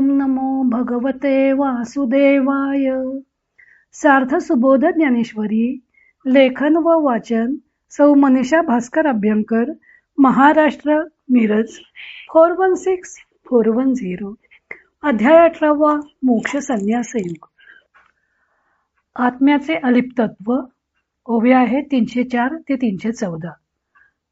ओम नमो भगवते वासुदेवाय. सार्थ सुबोध ज्ञानेश्वरी. लेखन व वाचन सौ मनीषा भास्कर अभ्यंकर, महाराष्ट्र, मिरज 416410. अध्याय 18. मोक्ष संन्यास योग. आत्म्याचे अलिप्तत्व. ओव्या आहे 304 ते 314.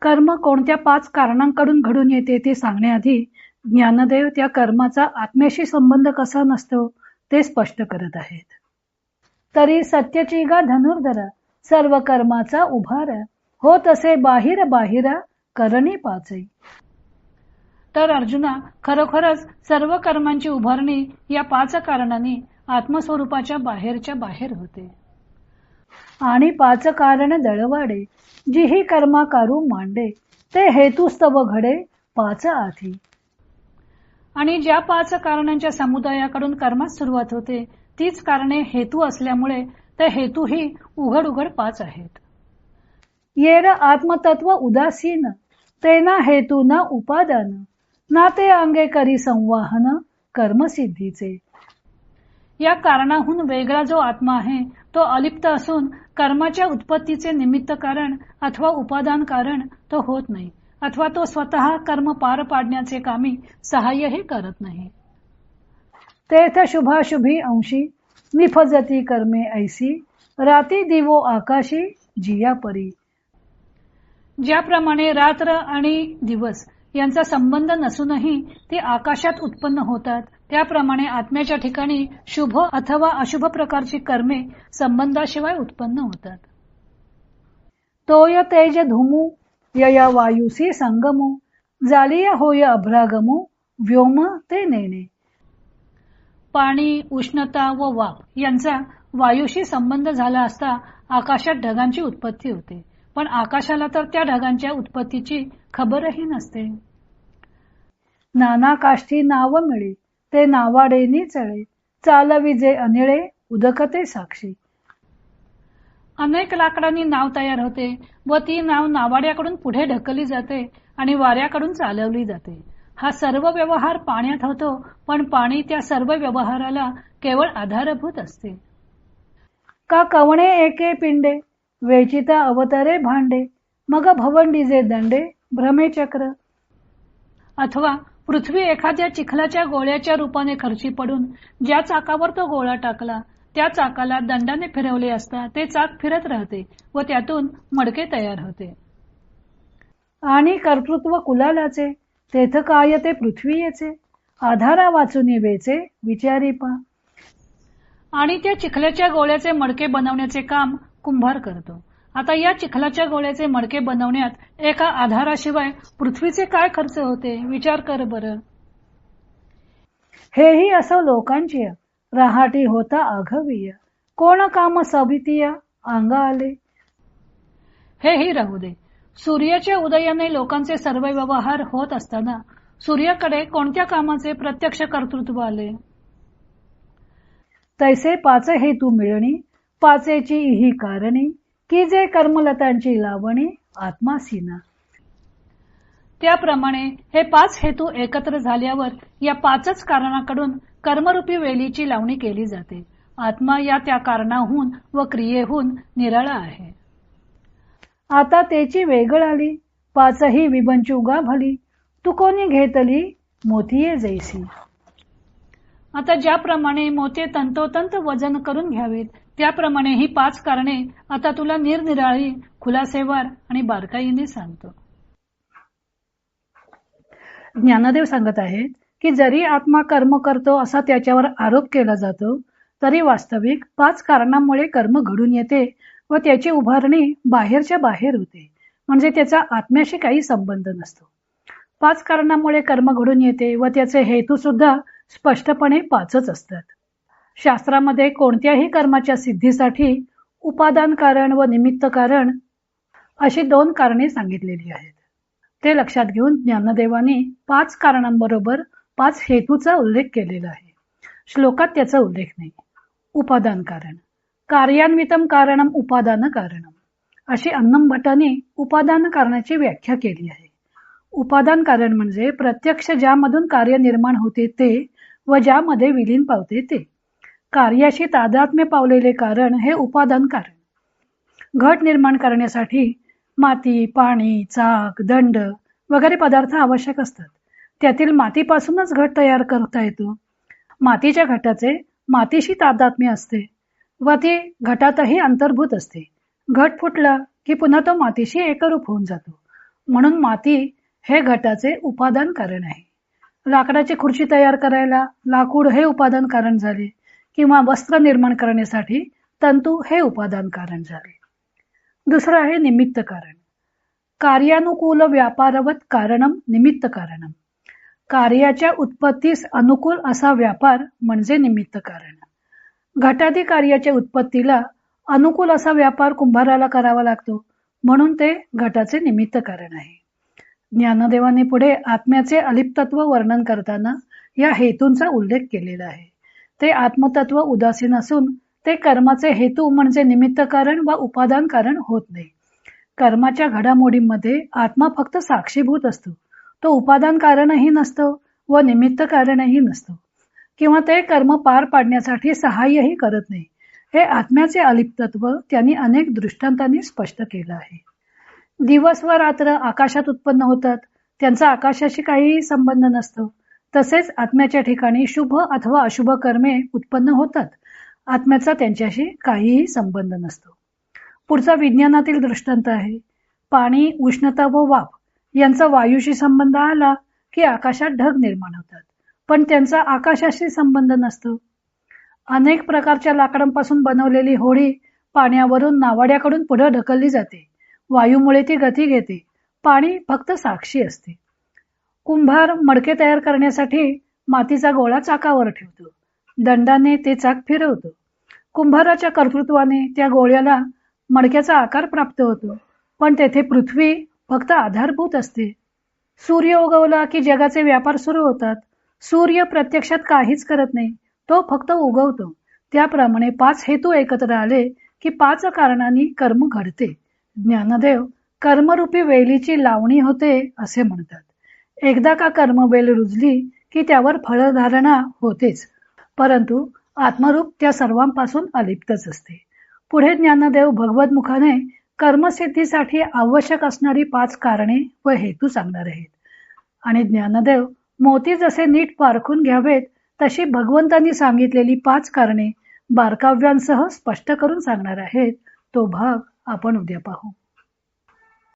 कर्म कोणत्या 5 कारणांकडून घडून येते ते सांगण्याआधी ज्ञानदेव त्या कर्माचा आत्म्याशी संबंध कसा नसतो ते स्पष्ट करत आहेत. तरी सत्यची गा धनुर्धरा, सर्व कर्माचा उभार, हो तसे बाहिर बाहिरा करणी पाचई. तर अर्जुना, खरोखरच सर्व कर्मांची उभारणी या 5 कारणांनी आत्मस्वरूपाच्या बाहेरच्या बाहेर होते. आणि 5 कारण दळवाडे, जी ही कर्मा कारू मांडे, ते हेतुस्तव घडे 5 आधी. आणि ज्या 5 कारणांच्या समुदायाकडून कर्मास सुरुवात होते तीच कारणे हेतू असल्यामुळे ते हेतूही उघड उघड 5 आहेत. येर आत्मतत्व उदासीन, तेना हेतू न उपादान, ना ते अंगे करी संवाहन कर्मसिद्धीचे. या कारणाहून वेगळा जो आत्मा आहे तो अलिप्त असून कर्माच्या उत्पत्तीचे निमित्त कारण अथवा उपादान कारण तो होत नाही, अथवा तो स्वतः कर्म पार पाडण्याचे कामी सहाय्यही करत नाही. तेथ शुभाशुभी अंशी, निफजती कर्मे ऐसी, राती दिवो आकाशी जिया परी. ज्याप्रमाणे रात्र आणि दिवस यांचा संबंध नसूनही ती आकाशात उत्पन्न होतात, त्याप्रमाणे आत्म्याच्या ठिकाणी शुभ अथवा अशुभ प्रकारची कर्मे संबंधाशिवाय उत्पन्न होतात. तोय तेज धुमू, यया वायुसी संगमू, जालिया होय अभ्रागमू, व्योम ते नेणे. पाणी, उष्णता व वाफ यांचा वायूशी संबंध झाला असता आकाशात ढगांची उत्पत्ती होते, पण आकाशाला तर त्या ढगांच्या उत्पत्तीची खबरही नसते. नाना काष्ठी नाव मिळे, ते नावाडेनी चळे, चालविजे अनिळे उदकते साक्षी. अनेक लाकडांनी नाव तयार होते व ती नाव नावाड्याकडून पुढे ढकलली जाते आणि वाऱ्याकडून चालवली जाते. हा सर्व व्यवहार पाण्यात होतो, पण पाणी त्या सर्व व्यवहाराला केवळ आधारभूत असते. का कवणे एके पिंडे, वेचिता अवतरे भांडे, मग भवंडीजे दंडे भ्रमेचक्र. अथवा पृथ्वी एखाद्या चिखलाच्या गोळ्याच्या रूपाने खर्ची पडून ज्या चाकावर तो गोळा टाकला त्या चाकाला दंडाने फिरवले असता ते चाक फिरत राहते व त्यातून मडके तयार होते. आणि कर्तृत्व कुलालाचे, तेथ काय ते पृथ्वी येचे, आधारा वाचून वेचे विचारी पा. आणि त्या चिखलाच्या गोळ्याचे मडके बनवण्याचे काम कुंभार करतो. आता या चिखलाच्या गोळ्याचे मडके बनवण्यात एका आधाराशिवाय पृथ्वीचे काय खर्च होते विचार कर बरं. हेही असो लोकांची राहाटी होता आघवीय, कोण काम सवितीय अंगा आले. हेही राहू दे. सूर्याच्या उदयाने लोकांचे सर्व व्यवहार होत असताना सूर्याकडे कोणत्या कामाचे प्रत्यक्ष कर्तृत्व आले. तैसे 5 हेतू मिळणी, 5ची ही कारणी, की जे कर्मलतांची लावणी आत्मासीना. त्याप्रमाणे हे 5 हेतू एकत्र झाल्यावर या 5च कारणाकडून कर्मरूपी वेलीची लावणी केली जाते. आत्मा या त्या कारणाहून व क्रियेहून निराळा आहे. आता त्याची वेगळ आली, 5ही विबंचुगा भली, तू कोणी घेतली मोतीये जैसी. आता ज्याप्रमाणे मोते तंतोतंत वजन करून घ्यावेत त्याप्रमाणे ही 5 कारणे आता तुला निरनिराळी, खुलासेवार आणि बारकाईने सांगतो. ज्ञानदेव सांगत आहेत की जरी आत्मा कर्म करतो असा त्याच्यावर आरोप केला जातो, तरी वास्तविक 5 कारणांमुळे कर्म घडून येते व त्याची उभारणी बाहेरच्या बाहेर होते, म्हणजे त्याचा आत्म्याशी काही संबंध नसतो. 5 कारणांमुळे कर्म घडून येते व त्याचे हेतू सुद्धा स्पष्टपणे 5च असतात. शास्त्रामध्ये कोणत्याही कर्माच्या सिद्धीसाठी उपादान कारण व निमित्त कारण अशी 2 कारणे सांगितलेली आहेत. ते लक्षात घेऊन ज्ञानदेवाने 5 कारणांबरोबर 5 हेतूचा उल्लेख केलेला आहे. श्लोकात त्याचा उल्लेख नाही. उपादान कारण, कार्यान्वितम कारणम उपादान कारणम, अशी अन्नम भट्टाने उपादान कारणाची व्याख्या केली आहे. उपादान कारण म्हणजे प्रत्यक्ष ज्यामधून कार्य निर्माण होते ते व ज्यामध्ये विलीन पावते ते. कार्याशी तादात्म्य पावलेले कारण हे उपादान कारण. घट निर्माण करण्यासाठी माती, पाणी, चाक, दंड वगैरे पदार्थ आवश्यक असतात. त्यातील मातीपासूनच घट तयार करता येतो. मातीच्या घटाचे मातीशी तादात्म्य असते व ती घटातही अंतर्भूत असते. घट फुटला की पुन्हा तो मातीशी एकरूप होऊन जातो. म्हणून माती हे घटाचे उपादान कारण आहे. लाकडाची खुर्ची तयार करायला लाकूड हे उपादान कारण झाले किंवा वस्त्र निर्माण करण्यासाठी तंतू हे उपादान कारण झाले. दुसरं आहे निमित्त कारण. कार्यानुकूल व्यापारवत कारणम निमित्त कारणम. कार्याच्या उत्पत्तीस अनुकूल असा व्यापार म्हणजे निमित्त कारण. घटादी कार्याच्या उत्पत्तीला अनुकूल असा व्यापार कुंभाराला करावा लागतो, म्हणून ते घटाचे निमित्त कारण आहे. ज्ञानदेवाने पुढे आत्म्याचे अलिप्तत्व वर्णन करताना या हेतूंचा उल्लेख केलेला आहे. ते आत्मतत्व उदासीन असून ते कर्माचे हेतू म्हणजे निमित्त कारण व उपादान कारण होत नाही. कर्माच्या घडामोडींमध्ये आत्मा फक्त साक्षीभूत असतो. तो उपादान कारणही नसतो व निमित्त कारणही नसतो किंवा ते कर्म पार पाडण्यासाठी सहाय्यही करत नाही. हे आत्म्याचे अलिप्तत्व त्यांनी अनेक दृष्टांतांनी स्पष्ट केलं आहे. दिवस व रात्र आकाशात उत्पन्न होतात, त्यांचा आकाशाशी काहीही संबंध नसतो. तसेच आत्म्याच्या ठिकाणी शुभ अथवा अशुभ कर्मे उत्पन्न होतात, आत्म्याचा त्यांच्याशी काहीही संबंध नसतो. पुढचा विज्ञानातील दृष्टांत आहे. पाणी, उष्णता व वाफ यांचा वायूशी संबंध आला की आकाशात ढग निर्माण होतात, पण त्यांचा आकाशाशी संबंध नसतो. अनेक प्रकारच्या लाकडांपासून बनवलेली होडी पाण्यावरून नावाड्याकडून पुढे ढकलली जाते. वायूमुळे ती गती घेते. पाणी फक्त साक्षी असते. कुंभार मडके तयार करण्यासाठी मातीचा गोळा चाकावर ठेवतो. दंडाने ते चाक फिरवतो. कुंभाराच्या कर्तृत्वाने त्या गोळ्याला मडक्याचा आकार प्राप्त होतो, पण तेथे पृथ्वी फक्त आधारभूत असते. सूर्य उगवला की जगाचे व्यापार सुरू होतात. सूर्य प्रत्यक्षात काहीच करत नाही, तो फक्त उगवतो. त्याप्रमाणे 5 हेतू एकत्र आले की 5 कारणांनी कर्म घडते. ज्ञानदेव कर्मरूपी वेलीची लावणी होते असे म्हणतात. एकदा का कर्मवेल रुजली की त्यावर फळधारणा होतेच, परंतु आत्मरूप त्या सर्वांपासून अलिप्तच असते. पुढे ज्ञानदेव भगवद्मुखाने कर्मसिद्धीसाठी आवश्यक असणारी 5 कारणे व हेतू सांगणार आहेत. आणि ज्ञानदेव मोती जसे नीट पारखून घ्यावेत तशी भगवंतांनी सांगितलेली 5 कारणे बारकाव्यांसह स्पष्ट करून सांगणार आहेत. तो भाग आपण उद्या पाहू.